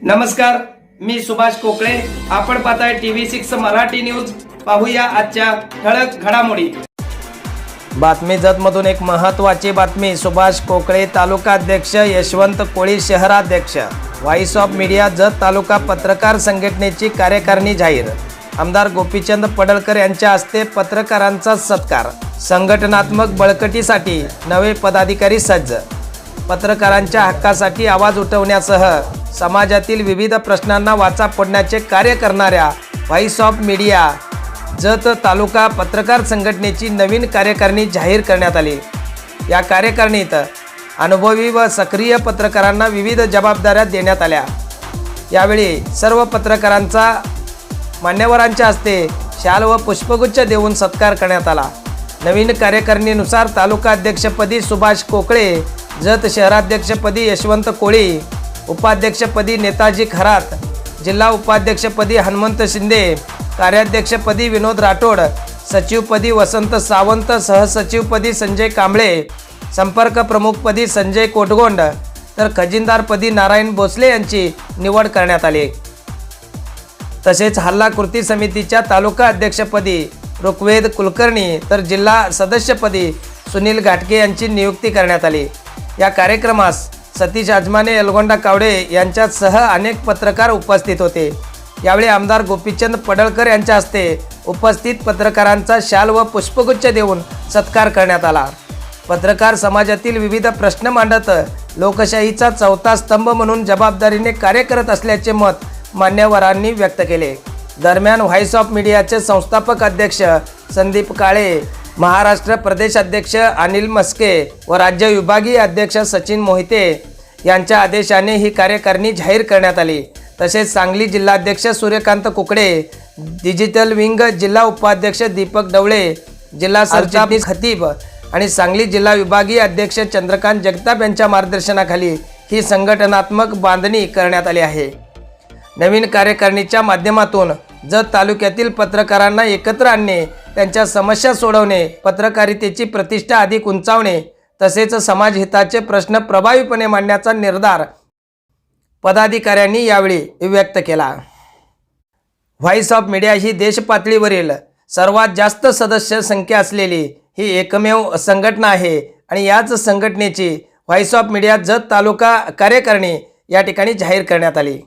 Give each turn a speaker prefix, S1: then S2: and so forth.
S1: नमस्कार, मी सुभाष कोकळे. आपण पाहताय TV6 मराठी न्यूज. पाहूया आजच्या ठळक घडामोडी. बातमी जतमधून एक महत्त्वाची बातमी. सुभाष कोकळे तालुका अध्यक्ष, यशवंत कोळी शहराध्यक्ष. व्हॉइस ऑफ मीडिया जत तालुका पत्रकार संघटनेची कार्यकारिणी जाहीर. आमदार गोपीचंद पडळकर यांच्या हस्ते पत्रकारांचा सत्कार. संघटनात्मक बळकटीसाठी नवे पदाधिकारी सज्ज. पत्रकारांच्या हक्कासाठी आवाज उठवण्यासह समाजातील विविध प्रश्नांना वाचा फोडण्याचे कार्य करणाऱ्या व्हॉइस ऑफ मीडिया जत तालुका पत्रकार संघटनेची नवीन कार्यकारिणी जाहीर करण्यात आली. या कार्यकारिणीत अनुभवी व सक्रिय पत्रकारांना विविध जबाबदाऱ्या देण्यात आल्या. यावेळी सर्व पत्रकारांचा मान्यवरांच्या हस्ते शाल व पुष्पगुच्छ देऊन सत्कार करण्यात आला. नवीन कार्यकारिणीनुसार तालुका अध्यक्षपदी सुभाष कोकळे, जत शहराध्यक्षपदी यशवंत कोळी, उपाध्यक्षपदी नेताजी खरात, जिल्हा उपाध्यक्षपदी हनुमंत शिंदे, कार्याध्यक्षपदी विनोद राठोड, सचिवपदी वसंत सावंत, सहसचिवपदी संजय कांबळे, संपर्क प्रमुखपदी संजय कोटगोंड तर खजिनदारपदी नारायण भोसले यांची निवड करण्यात आली. तसेच हल्ला कृती समितीच्या तालुका अध्यक्षपदी ऋग्वेद कुलकर्णी तर जिल्हा सदस्यपदी सुनील घाटके यांची नियुक्ती करण्यात आली. या कार्यक्रमास सतीश आजमाने, यलगोंडा कावडे यांच्यासह अनेक पत्रकार उपस्थित होते. यावेळी आमदार गोपीचंद पडळकर यांच्या हस्ते उपस्थित पत्रकारांचा शाल व पुष्पगुच्छ देऊन सत्कार करण्यात आला. पत्रकार समाजातील विविध प्रश्न मांडत लोकशाहीचा चौथा स्तंभ म्हणून जबाबदारीने कार्य करत असल्याचे मत मान्यवरांनी व्यक्त केले. दरम्यान व्हॉइस ऑफ मीडियाचे संस्थापक अध्यक्ष संदीप काळे, महाराष्ट्र प्रदेश अध्यक्ष अनिल मस्के व राज्य विभागीय अध्यक्ष सचिन मोहिते यांच्या आदेशाने ही कार्यकारिणी जाहीर करण्यात आली. तसेच सांगली जिल्हाध्यक्ष सूर्यकांत कुकडे, डिजिटल विंग जिल्हा उपाध्यक्ष दीपक डवळे, जिल्हा सरचिटणीस खतीब आणि सांगली जिल्हा विभागीय अध्यक्ष चंद्रकांत जगताप यांच्या मार्गदर्शनाखाली ही संघटनात्मक बांधणी करण्यात आली आहे. नवीन कार्यकारिणीच्या माध्यमातून जत तालुक्यातील पत्रकारांना एकत्र आणणे, त्यांच्या समस्या सोडवणे, पत्रकारितेची प्रतिष्ठा अधिक उंचावणे तसेच समाजहिताचे प्रश्न प्रभावीपणे मांडण्याचा निर्धार पदाधिकाऱ्यांनी यावेळी व्यक्त केला. व्हॉइस ऑफ मीडिया ही देशपातळीवरील सर्वात जास्त सदस्य संख्या असलेली ही एकमेव संघटना आहे आणि याच संघटनेची व्हॉइस ऑफ मीडिया जत तालुका कार्यकारिणी या ठिकाणी जाहीर करण्यात आली.